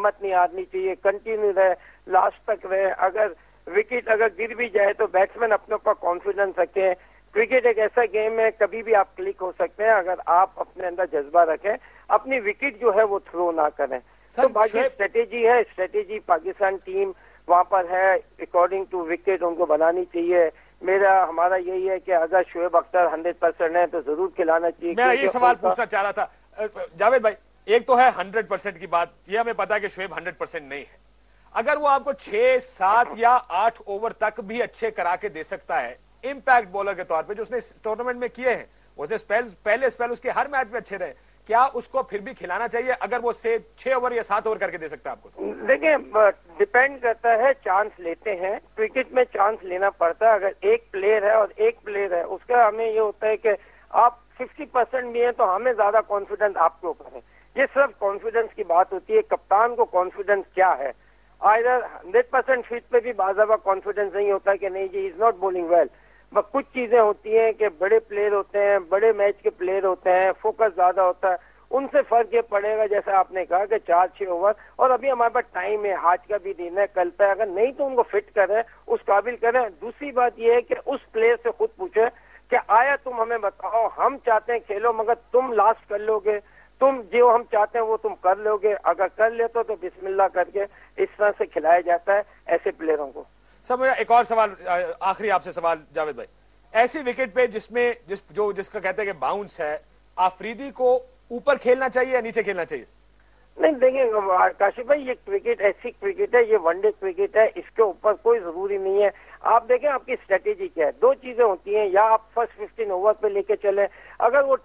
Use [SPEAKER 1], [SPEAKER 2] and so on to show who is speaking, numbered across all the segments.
[SPEAKER 1] ہمت نہیں ہارنی چاہیے, کنٹینیو رہے, لاسٹ تک رہے. اگر وکٹ اگر گر بھی جائے تو بیٹسمین اپنے اوپر کانفیڈنس رکھیں. کرکٹ ایک ایسا گیم ہے, کبھی بھی آپ کلک ہو سکتے ہیں. اگر آپ اپنے اندر جذبہ رکھیں, اپنی وکٹ جو ہے وہ تھرو نہ کریں. تو باقی اسٹریٹجی ہے, اسٹریٹجی پاکستان ٹیم وہاں پر ہے, اکارڈنگ ٹو وکٹ ان کو بنانی چاہیے. ہمارا یہی ہے کہ اگر شعیب اختر 100% ہے تو ضرور کھلانا چاہیے.
[SPEAKER 2] میں یہ سوال پوچھنا چاہ رہا تھا جاوید بھائی, ایک تو ہے 100% کی بات, یہ ہمیں پتا ہے کہ شعیب 100% نہیں ہے. اگر وہ آپ کو 6, 7 یا 8 اوور تک بھی اچھے کرا کے دے سکتا ہے امپیکٹ بولر کے طور پہ, جو اس نے ٹورنامنٹ میں کیے ہیں, اس نے پہلے اسپیل اس کے ہر میچ میں اچھے رہے, کیا اس کو پھر بھی کھلانا چاہیے اگر وہ 6 اوور یا 7 اوور کر کے دے سکتا ہے آپ کو؟
[SPEAKER 1] دیکھیں, ڈیپینڈ کرتا ہے, چانس لیتے ہیں کرکٹ میں, چانس لینا پڑتا ہے. اگر ایک پلیئر ہے اور ایک پلیئر ہے, اس کا ہمیں یہ ہوتا ہے کہ آپ 50% بھی ہیں تو ہمیں زیادہ کانفیڈنس آپ کے اوپر ہے. یہ صرف کانفیڈنس کی بات ہوتی ہے. کپتان کو کانفیڈنس کیا ہے, آئدر 100% فٹ پہ بھی بعض دفعہ کانفیڈنس نہیں ہوتا کہ نہیں جی از ناٹ بولنگ ویل. کچھ چیزیں ہوتی ہیں کہ بڑے پلیئر ہوتے ہیں, بڑے میچ کے پلیئر ہوتے ہیں, فوکس زیادہ ہوتا ہے, ان سے فرق یہ پڑے گا جیسا آپ نے کہا کہ 4-6 اوور, اور ابھی ہمارے پاس ٹائم ہے, آج کا بھی دن ہے, کل پہ اگر نہیں تو ان کو فٹ کریں, اس قابل کریں. دوسری بات یہ ہے کہ اس پلیئر سے خود پوچھیں کہ آیا تم ہمیں بتاؤ, ہم چاہتے ہیں کھیلو مگر تم لاسٹ کر لو گے, تم جو ہم چاہتے ہیں وہ تم کر لو گے, اگر کر لیتے تو بسم اللہ کر کے اس طرح سے کھلایا جاتا ہے ایسے پلیئروں کو.
[SPEAKER 2] سر میرا ایک اور سوال, آخری آپ سے سوال جاوید بھائی, ایسی وکٹ پہ جس کا کہتے ہیں کہ باؤنس ہے, آفریدی کو اوپر کھیلنا چاہیے یا نیچے کھیلنا چاہیے؟
[SPEAKER 1] نہیں دیکھیں کاشف بھائی, یہ کرکٹ ایسی کرکٹ ہے, یہ ون ڈے کرکٹ ہے, اس کے اوپر کوئی ضروری نہیں ہے. آپ دیکھیں آپ کی اسٹریٹجی کیا ہے. 2 چیزیں ہوتی ہیں, یا آپ فرسٹ 15 اوور پہ لے کے چلیں, اگر وہ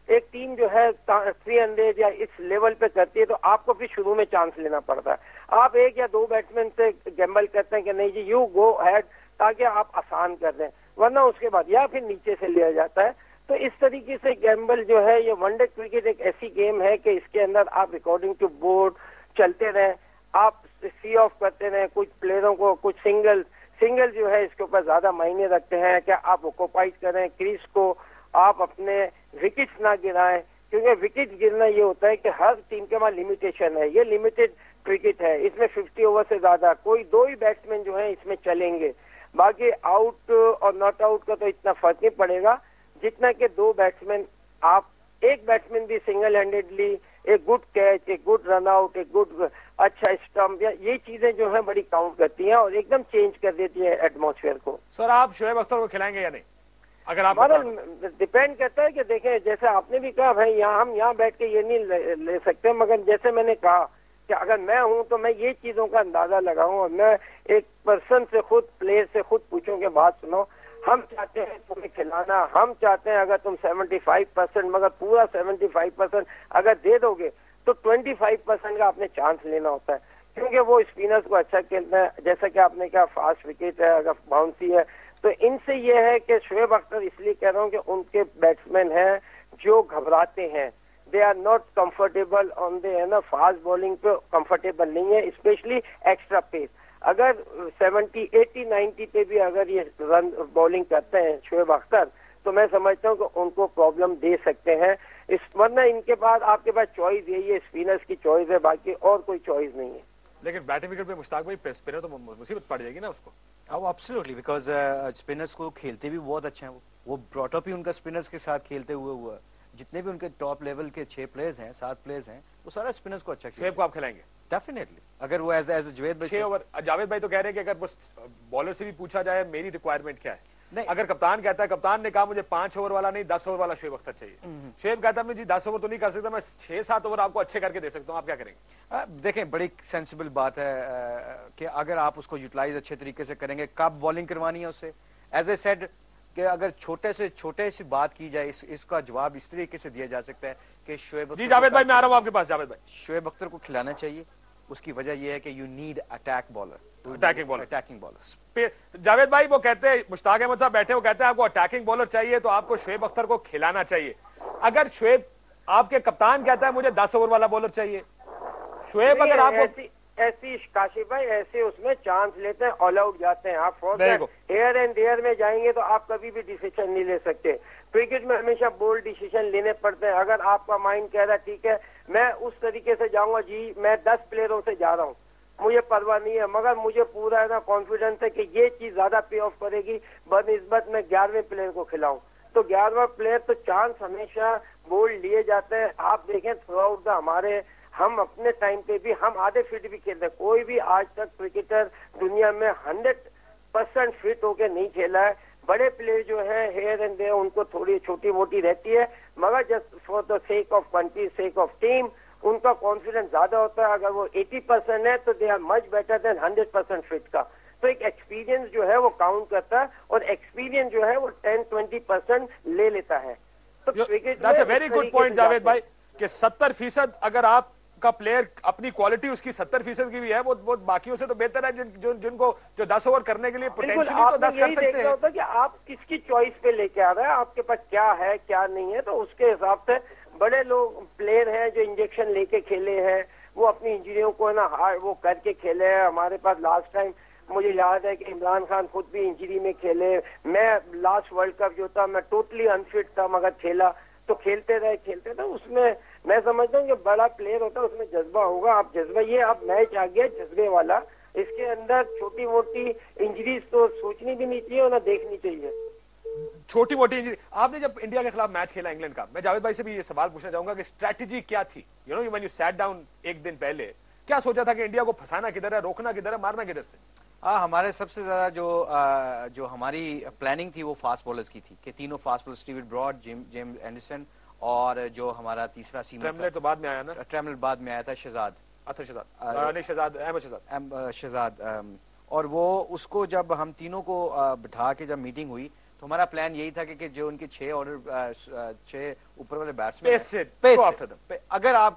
[SPEAKER 1] ایک ٹیم جو ہے 300 یا اس لیول پہ کرتی ہے تو آپ کو پھر شروع میں چانس لینا پڑتا ہے. آپ 1 یا 2 بیٹسمین سے گیمبل کرتے ہیں کہ نہیں جی یو گو ہیڈ, تاکہ آپ آسان کر دیں, ورنہ اس کے بعد یا پھر نیچے سے لیا جاتا ہے. تو اس طریقے سے گیمبل جو ہے, یہ ون ڈے کرکٹ ایک ایسی گیم ہے کہ اس کے اندر آپ اکارڈنگ ٹو بورڈ چلتے رہیں, آپ سی آف کرتے رہیں. کچھ پلیئروں کو کچھ سنگل جو ہے اس کے اوپر زیادہ معنی رکھتے ہیں کہ آپ اوکوپائز کریں کریز کو, آپ اپنے وکٹس نہ گرائیں, کیونکہ وکٹ گرنا یہ ہوتا ہے کہ ہر ٹیم کے پاس لمیٹیشن ہے. یہ لمیٹڈ کرکٹ ہے, اس میں 50 اوور سے زیادہ کوئی 2 ہی بیٹسمین جو ہیں اس میں چلیں گے. باقی آؤٹ اور ناٹ آؤٹ کا تو اتنا فرق نہیں پڑے گا جتنا کہ 2 بیٹسمین, آپ ایک بیٹسمین بھی سنگل ہینڈیڈلی ایک گڈ کیچ, ایک گڈ رن آؤٹ, ایک گڈ اچھا اسٹمپ, یہ چیزیں جو ہیں بڑی کاؤنٹ کرتی ہیں اور ایک دم چینج کر دیتی ہیں ایٹماسفیئر کو.
[SPEAKER 2] سر آپ شعیب اختر کو کھلائیں گے یا نہیں؟ اگر آپ
[SPEAKER 1] ڈیپینڈ کرتا ہے کہ دیکھیں, جیسے آپ نے بھی کہا بھائی ہم یہاں بیٹھ کے یہ نہیں لے سکتے, مگر جیسے میں نے کہا کہ اگر میں ہوں تو میں یہ چیزوں کا اندازہ لگاؤں اور میں ایک پرسن سے خود, پلیئر سے خود پوچھوں کہ بات سنو, ہم چاہتے ہیں تمہیں کھلانا, ہم چاہتے ہیں اگر تم 75% مگر پورا 75% اگر دے دو گے تو 25% کا آپ نے چانس لینا ہوتا ہے, کیونکہ وہ اسپینرز کو اچھا کھیلتے ہیں. جیسا کہ آپ نے کہا فاسٹ وکٹ ہے, اگر باؤنسی ہے, تو ان سے یہ ہے کہ شعیب اختر اس لیے کہہ رہا ہوں کہ ان کے بیٹسمین ہیں جو گھبراتے ہیں, دے آر ناٹ کمفرٹیبل آن دے, ہے نا, فاسٹ بالنگ پہ کمفرٹیبل نہیں ہے, اسپیشلی ایکسٹرا پیس. اگر 70, 80, 90 پہ بھی اگر یہ رن بالنگ کرتے ہیں شعیب اختر تو میں سمجھتا ہوں کہ ان کو پرابلم دے سکتے ہیں. ورنہ ان کے بعد آپ کے پاس چوائس یہی ہے, اسپینرز کی چوائس ہے, باقی اور کوئی چوائس نہیں ہے.
[SPEAKER 2] لیکن بیٹنگ وکٹ پہ مشتاق بھائی اسپنر تو مصیبت پڑ جائے گی نا اس کو.
[SPEAKER 3] ایبسلیوٹلی, بیکاز اسپنرز کو کھیلتے بھی بہت اچھے ہیں, وہ براٹ اپ ہی ان کا اسپنرز کے ساتھ کھیلتے ہوئے ہوا. جتنے بھی ان کے ٹاپ لیول کے 6 پلیئرز ہیں, 7 پلیئرز ہیں, وہ سارا اسپنرز کو اچھا کھیلتے ہیں.
[SPEAKER 2] شعیب کو آپ کھلائیں گے
[SPEAKER 3] ڈیفینیٹلی, اگر وہ ایز جاوید بھائی
[SPEAKER 2] 6 اوور. جاوید بھائی تو کہہ رہے ہیں کہ اگر وہ بالر سے بھی پوچھا جائے میری ریکوائرمنٹ کیا ہے, اگر کپتان کہتا ہے, کپتان نے کہا مجھے 5 اوور والا نہیں 10 اوور والا شعیب اختر چاہیے, شعیب کہتا ہے میں جی 10 اوور تو نہیں کر سکتا, میں 6-7 اوور آپ کو اچھے کر کے دے سکتا ہوں, آپ کیا کریں گے؟
[SPEAKER 3] دیکھیں بڑی سینسیبل بات ہے کہ اگر آپ اس کو یوٹیلائز اچھے طریقے سے کریں گے, کب بالنگ کروانی ہے اسے. ایز اے سیڈ کہ اگر چھوٹے سی بات کی جائے, اس کا جواب اس طریقے سے دیا جا سکتا ہے کہ شعیب
[SPEAKER 2] جی جاوید بھائی میں آ رہا ہوں آپ کے پاس. جاوید بھائی,
[SPEAKER 3] شعیب اختر کو کھلانا چاہیے. اس کی وجہ یہ ہے کہ you need attack bowler, attacking bowler.
[SPEAKER 2] Javed بھائی وہ کہتے ہیں, مشتاق احمد صاحب بیٹھے وہ کہتے ہیں آپ کو اٹیکنگ بالر چاہیے تو آپ کو شعیب اختر کو کھلانا چاہیے. اگر شعیب, آپ کے کپتان کہتا ہے مجھے 10 اوور والا بالر چاہیے, شعیب اگر آپ کو
[SPEAKER 1] ایسی کاشف بھائی ایسے اس میں چانس لیتے ہیں, آل آؤٹ جاتے ہیں, آپ ہیئر اینڈ دیئر میں جائیں گے تو آپ کبھی بھی ڈیسیشن نہیں لے سکتے. کرکٹ میں ہمیشہ بولڈ ڈیسیشن لینے پڑتے ہیں. اگر آپ کا مائنڈ کہہ رہا ہے ٹھیک ہے میں اس طریقے سے جاؤں گا جی میں 10 پلیئروں سے جا رہا ہوں, مجھے پرواہ نہیں ہے, مگر مجھے پورا ہے نا کانفیڈنس ہے کہ یہ چیز زیادہ پے آف کرے گی بنسبت میں 11ویں پلیئر کو کھلاؤں. تو 11واں پلیئر تو چانس ہمیشہ بولڈ لیے جاتے ہیں. آپ دیکھیں تھرو آؤٹ دا ہمارے ہم اپنے ٹائم پہ بھی ہم آدھے فٹ بھی کھیلتے ہیں. کوئی بھی آج تک کرکٹر دنیا میں 100% فٹ ہو کے نہیں کھیلا ہے. بڑے پلیئر جو ہیں ہیئر اینڈ دیر ان کو تھوڑی چھوٹی موٹی رہتی ہے, مگر just for the sake of country, sake of team ان کا کانفیڈنس زیادہ ہوتا ہے. اگر وہ 80% ہے تو they are much better than 100% fit کا. تو ایک ایکسپیرینس جو ہے وہ کاؤنٹ کرتا ہے, اور ایکسپیرینس جو ہے وہ 10-20% لے لیتا ہے. تو cricket
[SPEAKER 2] that's a very good point Javed بھائی کہ 70% اگر آپ کا پلیئر اپنی کوالٹی اس کی 70% کی بھی ہے, وہ باقیوں سے تو بہتر ہے جن کو جو 10 اوور کرنے کے لیے پوٹینشلی تو 10 کر سکتے ہیں.
[SPEAKER 1] ہوتا کہ آپ کس کی چوائس پہ لے کے آ رہے ہیں, آپ کے پاس کیا ہے کیا نہیں ہے. تو اس کے حساب سے بڑے لوگ پلیئر ہیں جو انجیکشن لے کے کھیلے ہیں, وہ اپنی انجریوں کو نا وہ کر کے کھیلے ہیں. ہمارے پاس لاسٹ ٹائم مجھے یاد ہے کہ عمران خان خود بھی انجری میں کھیلے. میں لاسٹ ورلڈ کپ جو تھا میں ٹوٹلی انفٹ تھا مگر کھیلا, تو کھیلتے رہے. اس میں سمجھتا ہوں کہ بڑا پلیئر ہوتا ہے اس میں جذبہ ہوگا. آپ جذبہ یہ اب میچ آ گیا جذبے والا, اس کے اندر چھوٹی موٹی انجریز تو سوچنی بھی نہیں چاہیے اور نہ دیکھنی چاہیے.
[SPEAKER 2] چھوٹی موٹی انجری. آپ نے جب انڈیا کے خلاف میچ کھیلا انگلینڈ کا, میں جاوید بھائی سے بھی یہ سوال پوچھنا چاہوں گا کہ اسٹریٹجی کیا تھی؟ when you sat down ایک دن پہلے کیا سوچا تھا کہ انڈیا کو پھنسانا کدھر ہے, روکنا کدھر ہے, مارنا کدھر سے؟
[SPEAKER 3] ہمارے سب سے زیادہ جو ہماری پلاننگ تھی وہ فاسٹ بالرز کی تھی کہ تینوں fast bowler Steven Broad, James Anderson اور جو ہمارا تیسرا سیمر
[SPEAKER 2] ٹریملر تو بعد میں آیا نا,
[SPEAKER 3] ٹریملر بعد میں آیا تھا, شہزاد. اور وہ اس کو جب ہم تینوں کو بٹھا کے جب میٹنگ ہوئی تو ہمارا پلان یہی تھا کہ جو ان کے 6 اوپر والے بیٹسمین
[SPEAKER 2] اگر آپ